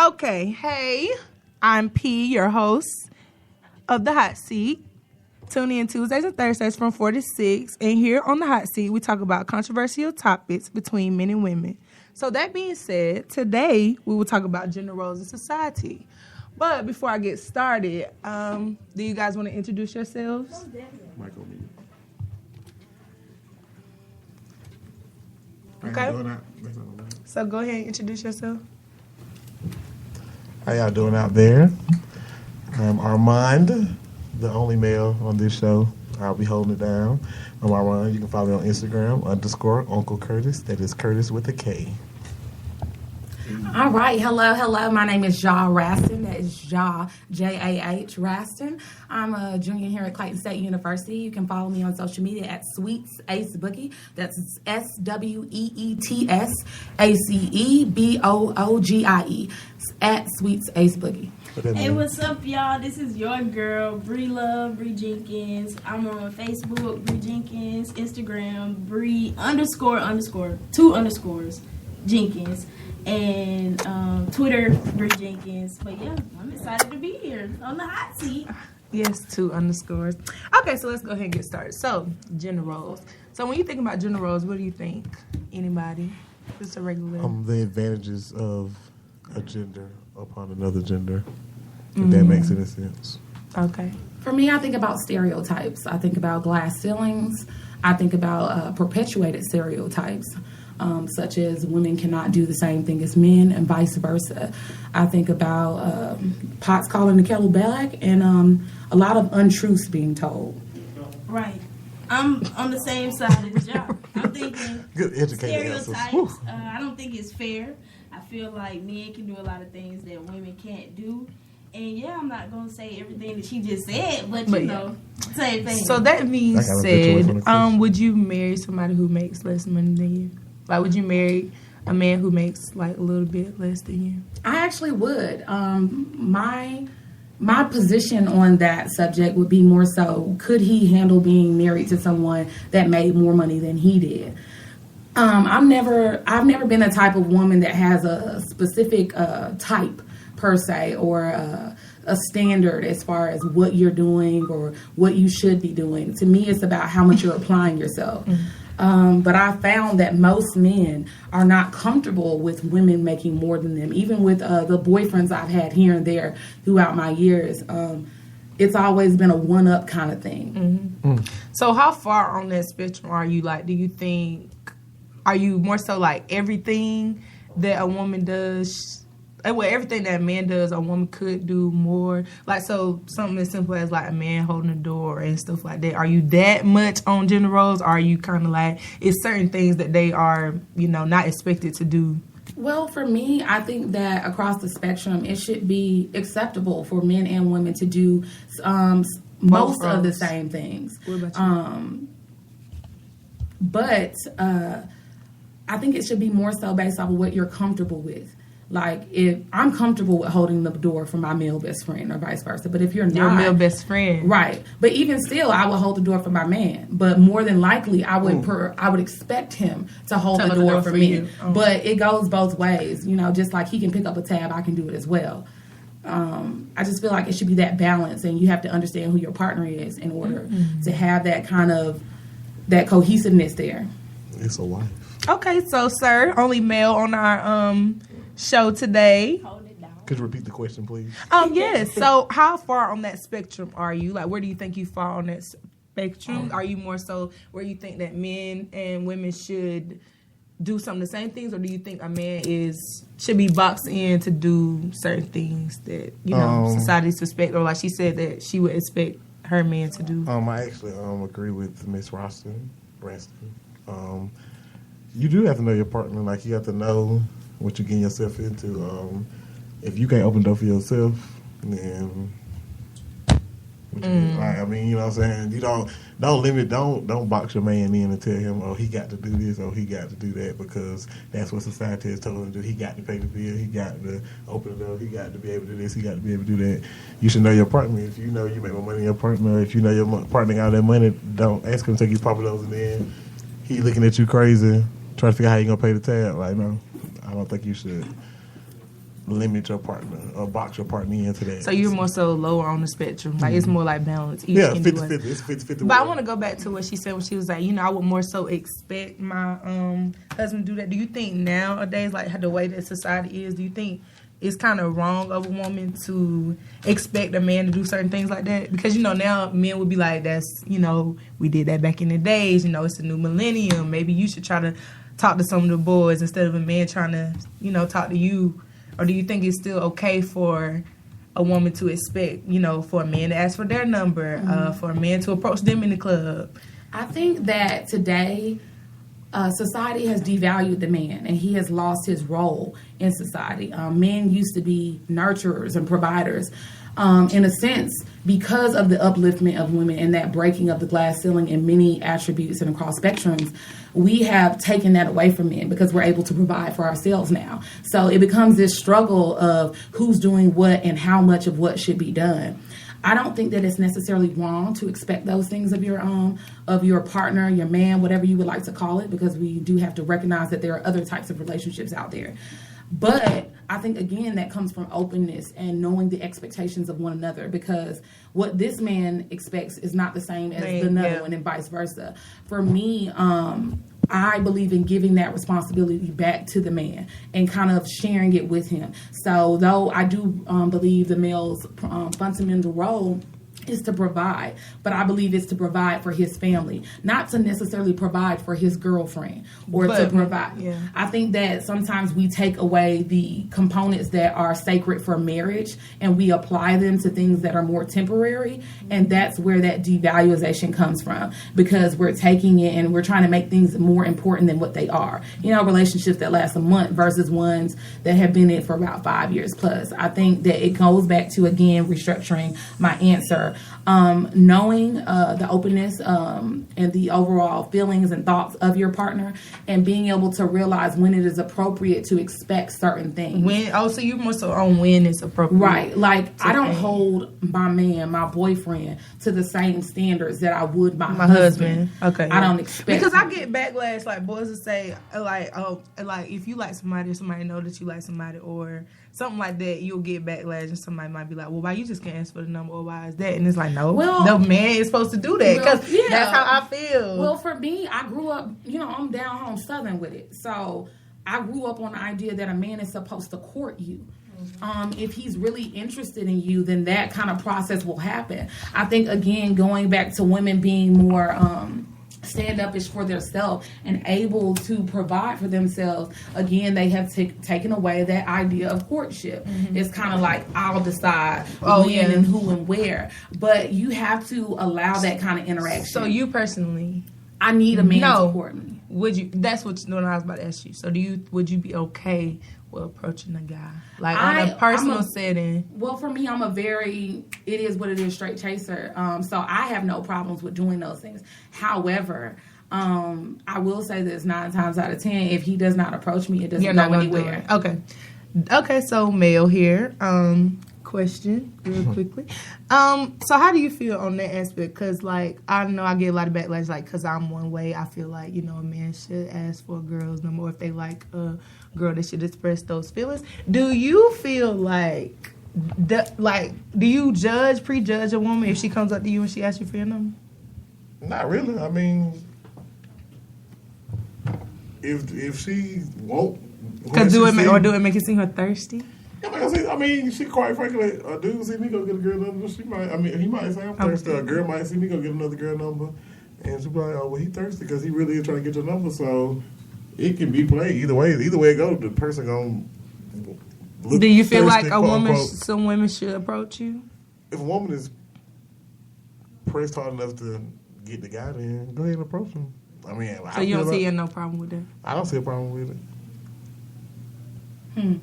Okay, hey, I'm P, your host of The Hot Seat. Tune in Tuesdays and Thursdays from 4 to 6. And here on The Hot Seat, we talk about controversial topics between men and women. So that being said, today we will talk about gender roles in society. But before I get started, do you guys want to introduce yourselves? Michael. Okay. So go ahead and introduce yourself. How y'all doing out there? I'm Armand, the only male on this show. I'll be holding it down. I'm Armand. You can follow me on Instagram, _Uncle Curtis. That is Curtis with a K. All right. Hello. My name is Jah Raston. That is Jah, Jah Raston. I'm a junior here at Clayton State University. You can follow me on social media at Sweets Ace Boogie. That's SWEETSACEBOOGIE. At Sweets Ace Boogie. Hey, what's up, y'all? This is your girl, Bree Love, Bree Jenkins. I'm on Facebook, Bree Jenkins, Instagram, Bree __ 2 underscores Jenkins, and Twitter, Bree Jenkins. But yeah, I'm excited to be here on the hot seat. Yes, 2 underscores. Okay, so let's go ahead and get started. So, gender roles. So when you think about gender roles, what do you think? Anybody? Just a regular. The advantages of a gender upon another gender, if that makes any sense. Okay. For me, I think about stereotypes. I think about glass ceilings. I think about perpetuated stereotypes, such as women cannot do the same thing as men and vice versa. I think about pots calling the kettle black and a lot of untruths being told. Right. I'm on the same side as y'all. I'm thinking Good stereotypes. I don't think it's fair. I feel like men can do a lot of things that women can't do. And yeah, I'm not going to say everything that she just said, but you know, same thing. So that being said, would you marry somebody who makes less money than you? Like, would you marry a man who makes like a little bit less than you? I actually would. My position on that subject would be more so, could he handle being married to someone that made more money than he did? I've never been the type of woman that has a specific type per se, or a standard as far as what you're doing or what you should be doing. To me, it's about how much you're applying yourself. But I found that most men are not comfortable with women making more than them. Even with the boyfriends I've had here and there throughout my years, it's always been a one-up kind of thing. So how far on that spectrum are you? Like, do you think, are you more so like everything that a woman does, well, everything that a man does, a woman could do more? Like, so something as simple as like a man holding a door and stuff like that. Are you that much on gender roles? Or are you kind of like, it's certain things that they are, you know, not expected to do? Well, for me, I think that across the spectrum, it should be acceptable for men and women to do most of the same things. What about you? But I think it should be more so based off of what you're comfortable with. Like, if I'm comfortable with holding the door for my male best friend or vice versa, but if you're not, your male best friend, right? But even still, I would hold the door for my man. But more than likely, I would expect him to hold the door for me. But it goes both ways, you know. Just like he can pick up a tab, I can do it as well. I just feel like it should be that balance, and you have to understand who your partner is in order to have that kind of that cohesiveness there. It's a wife. Okay, so sir, only male on our show today. Could you repeat the question, please? Yes. So how far on that spectrum are you? Like, where do you think you fall on that spectrum? Are you more so where you think that men and women should do some of the same things, or do you think a man should be boxed in to do certain things that, you know, society suspect, or like she said that she would expect her man to do? I actually agree with Miss Raston. You do have to know your partner. Like, you have to know what you're getting yourself into. If you can't open the door for yourself, then what you do? Like, I mean, you know what I'm saying? You don't box your man in and tell him, oh, he got to do this or he got to do that, because that's what society has told him to do. He got to pay the bill, he got to open the door, he got to be able to do this, he got to be able to do that. You should know your partner. If you know you make more money than your partner, if you know your partner got that money, don't ask him to take you Papa Do's and then he looking at you crazy, trying to figure out how you going to pay the tab. Like, no, I don't think you should. limit your partner or box your partner into that. So you're more so lower on the spectrum. Like, it's more like balance. Yeah, 50-50. It's 50-50. But I want to go back to what she said when she was like, I would more so expect my husband to do that. Do you think nowadays, like the way that society is, do you think it's kind of wrong of a woman to expect a man to do certain things like that? Because, now men would be like, that's, we did that back in the days. It's a new millennium. Maybe you should try to talk to some of the boys instead of a man trying to, talk to you. Or do you think it's still okay for a woman to expect, for a man to ask for their number, for a man to approach them in the club? I think that today society has devalued the man, and he has lost his role in society. Men used to be nurturers and providers. In a sense, because of the upliftment of women and that breaking of the glass ceiling in many attributes and across spectrums, we have taken that away from men because we're able to provide for ourselves now. So it becomes this struggle of who's doing what and how much of what should be done. I don't think that it's necessarily wrong to expect those things of your partner, your man, whatever you would like to call it, because we do have to recognize that there are other types of relationships out there. But I think, again, that comes from openness and knowing the expectations of one another, because what this man expects is not the same as another one, and vice versa. For me, I believe in giving that responsibility back to the man and kind of sharing it with him. So though I do believe the male's fundamental role is to provide, but I believe it's to provide for his family, not to necessarily provide for his girlfriend or to provide. Yeah. I think that sometimes we take away the components that are sacred for marriage and we apply them to things that are more temporary, and that's where that devaluation comes from, because we're taking it and we're trying to make things more important than what they are. Relationships that last a month versus ones that have been in for about 5 years plus. I think that it goes back to, again, restructuring my answer. Knowing the openness and the overall feelings and thoughts of your partner, and being able to realize when it is appropriate to expect certain things. So you're more so on when it's appropriate. Right. Like, I don't hold my man, my boyfriend, to the same standards that I would my husband. Okay. I don't expect. Because I get backlash, like boys will say, like if you like somebody or somebody know that you like somebody or something like that, you'll get backlash, and somebody might be like, well, why you just can't ask for the number, or why is that? And it's like, no, the man is supposed to do that, because that's how I feel. Well, for me, I grew up, I'm down home Southern with it. So I grew up on the idea that a man is supposed to court you. If he's really interested in you, then that kind of process will happen. I think, again, going back to women being more stand-up-ish for themselves and able to provide for themselves, again, they have taken away that idea of courtship. It's kind of like, I'll decide when and who and where. But you have to allow that kind of interaction. So you personally... I need a man to court me. Would you? That's what I was about to ask you. So would you be okay with approaching a guy? Like, on a personal setting? Well, for me, I'm it is what it is, straight chaser. So I have no problems with doing those things. However, I will say this, 9 times out of 10, if he does not approach me, it doesn't go anywhere. Okay, so male here. Question real quickly. So how do you feel on that aspect? Because, like, I know I get a lot of backlash, like, because I'm one way. I feel like, a man should ask for a girl's number, if they like a girl, they should express those feelings. Do you feel like, do you prejudge a woman if she comes up to you and she asks you for your number? Not really. I mean, if she won't, because do it make it seem her thirsty? Yeah, like I mean, she quite frankly, a dude see me go get a girl number. He might say I'm thirsty. A girl might see me go get another girl number, and she'll be like, oh, well, he thirsty because he really is trying to get your number. So it can be played either way. Either way it goes, the person gonna look. Do you feel like some women should approach you? If a woman is pressed hard enough to get the guy, then go ahead and approach him. I mean, so you don't see no problem with that? I don't see a problem with it.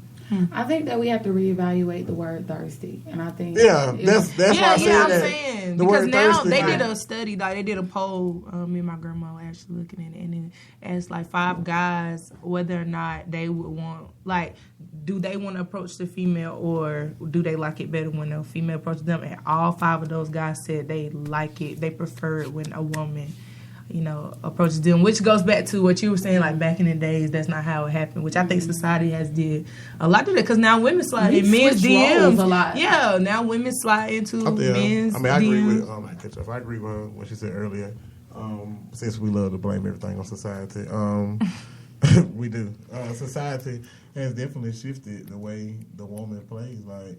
I think that we have to reevaluate the word thirsty, and I think that's why I said I'm that. saying, the because now thirsty, they did a study, like they did a poll. Me and my grandma were actually looking at it, and it asked like 5 guys whether or not they would want, like, do they want to approach the female, or do they like it better when a female approaches them? And all 5 of those guys said they like it, they prefer it when a woman approaches them, which goes back to what you were saying, like back in the days, that's not how it happened, which I think society has did a lot of that, because now women slide in men's DMs a lot. Yeah, now women slide into men's I agree DMs. with I agree with what she said earlier. Since we love to blame everything on society, we do. Society has definitely shifted the way the woman plays. Like,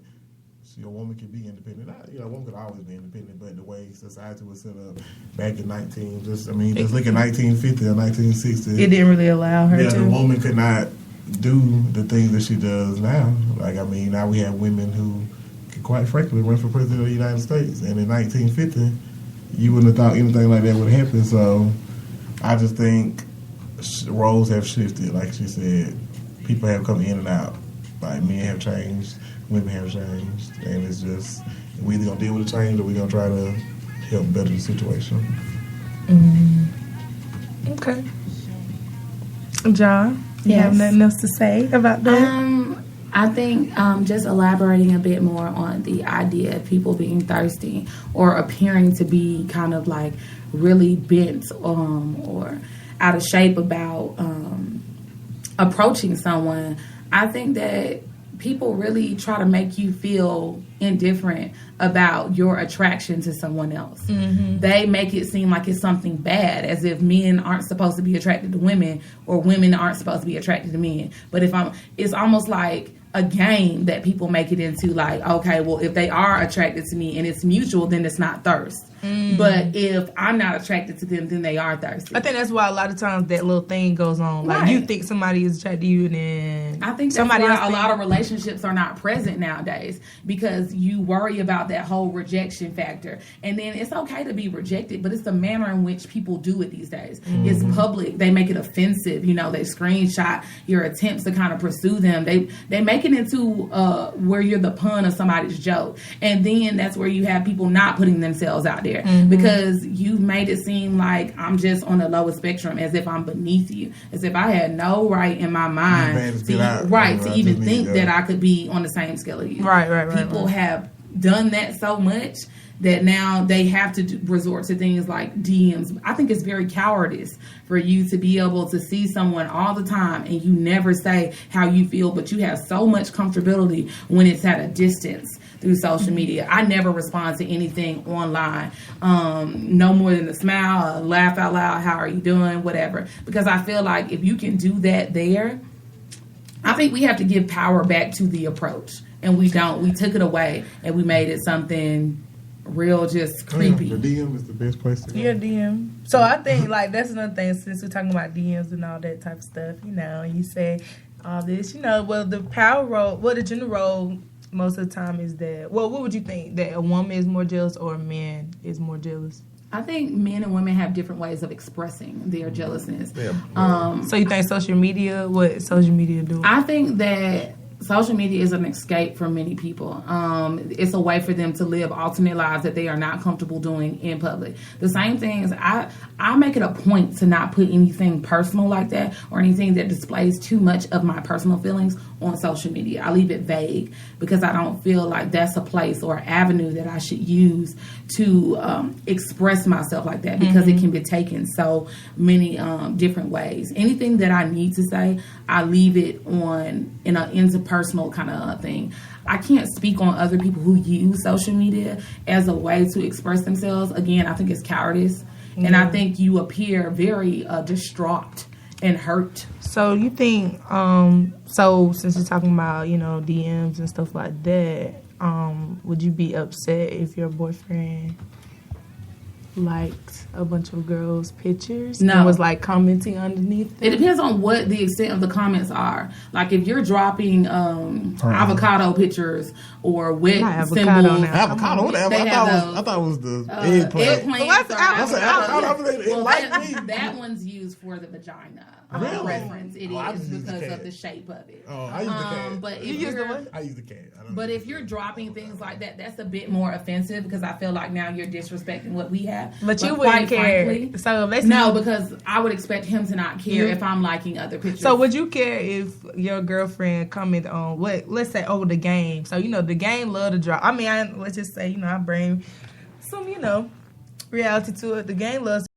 a woman can be independent. A woman could always be independent, but the way society was set up back in just look at 1950 or 1960. It didn't really allow her to. The woman could not do the things that she does now. Now we have women who can, quite frankly, run for president of the United States. And in 1950, you wouldn't have thought anything like that would happen. So I just think roles have shifted. Like she said, people have come in and out. Like, men have changed, women have changed, and it's just, we either gonna deal with the change or we gonna try to help better the situation. Okay. John, you Yes. have nothing else to say about that? I think just elaborating a bit more on the idea of people being thirsty or appearing to be kind of like really bent or out of shape about approaching someone. I think that people really try to make you feel indifferent about your attraction to someone else. They make it seem like it's something bad, as if men aren't supposed to be attracted to women or women aren't supposed to be attracted to men. But it's almost like a game that people make it into, like, okay, well, if they are attracted to me and it's mutual, then it's not thirst. But if I'm not attracted to them, then they are thirsty. I think that's why a lot of times that little thing goes on. Like, you think somebody is attracted to you, and then I think that's why a lot of relationships are not present nowadays, because you worry about that whole rejection factor. And then it's okay to be rejected, but it's the manner in which people do it these days. It's public. They make it offensive. They screenshot your attempts to kind of pursue them. They make it into where you're the pun of somebody's joke. And then that's where you have people not putting themselves out there. Because you've made it seem like I'm just on the lowest spectrum, as if I'm beneath you, as if I had no right in my mind to even think that I could be on the same scale of you. Right. People have done that so much that now they have to resort to things like DMs. I think it's very cowardice for you to be able to see someone all the time and you never say how you feel, but you have so much comfortability when it's at a distance through social media. I never respond to anything online. No more than a smile, a laugh out loud, how are you doing, whatever. Because I feel like if you can do that there, I think we have to give power back to the approach. And we don't. We took it away and we made it something real just creepy. The DM is the best place to go. Yeah, DM. So I think, like, that's another thing, since we're talking about DMs and all that type of stuff, and you say all this, well, the power role, the gender role most of the time is that, what would you think, that a woman is more jealous or a man is more jealous? I think men and women have different ways of expressing their jealousness. So you think social media do? I think that social media is an escape for many people. It's a way for them to live alternate lives that they are not comfortable doing in public. The same thing is, I make it a point to not put anything personal like that or anything that displays too much of my personal feelings on social media. I leave it vague because I don't feel like that's a place or avenue that I should use to express myself like that, because it can be taken so many different ways. Anything that I need to say, I leave it on in an interpersonal kind of thing. I can't speak on other people who use social media as a way to express themselves. Again, I think it's cowardice. And I think you appear very distraught and hurt. So you think, so since you're talking about, DMs and stuff like that, would you be upset if your boyfriend liked a bunch of girls' pictures and was like commenting underneath them? It depends on what the extent of the comments are. Like, if you're dropping avocado pictures or wet symbols. Avocado? What I thought it was the eggplant. That one's used for the vagina. Reference. It is because of the shape of it. I use the cat. But I use the cat. But if you're dropping things like that, that's a bit more offensive, because I feel like now you're disrespecting what we have. But you wouldn't care. Frankly, so no, because I would expect him to not care if I'm liking other pictures. So would you care if your girlfriend comment on let's say, the game? So, the game love to drop. I mean, let's just say, I bring some, reality to it. The game loves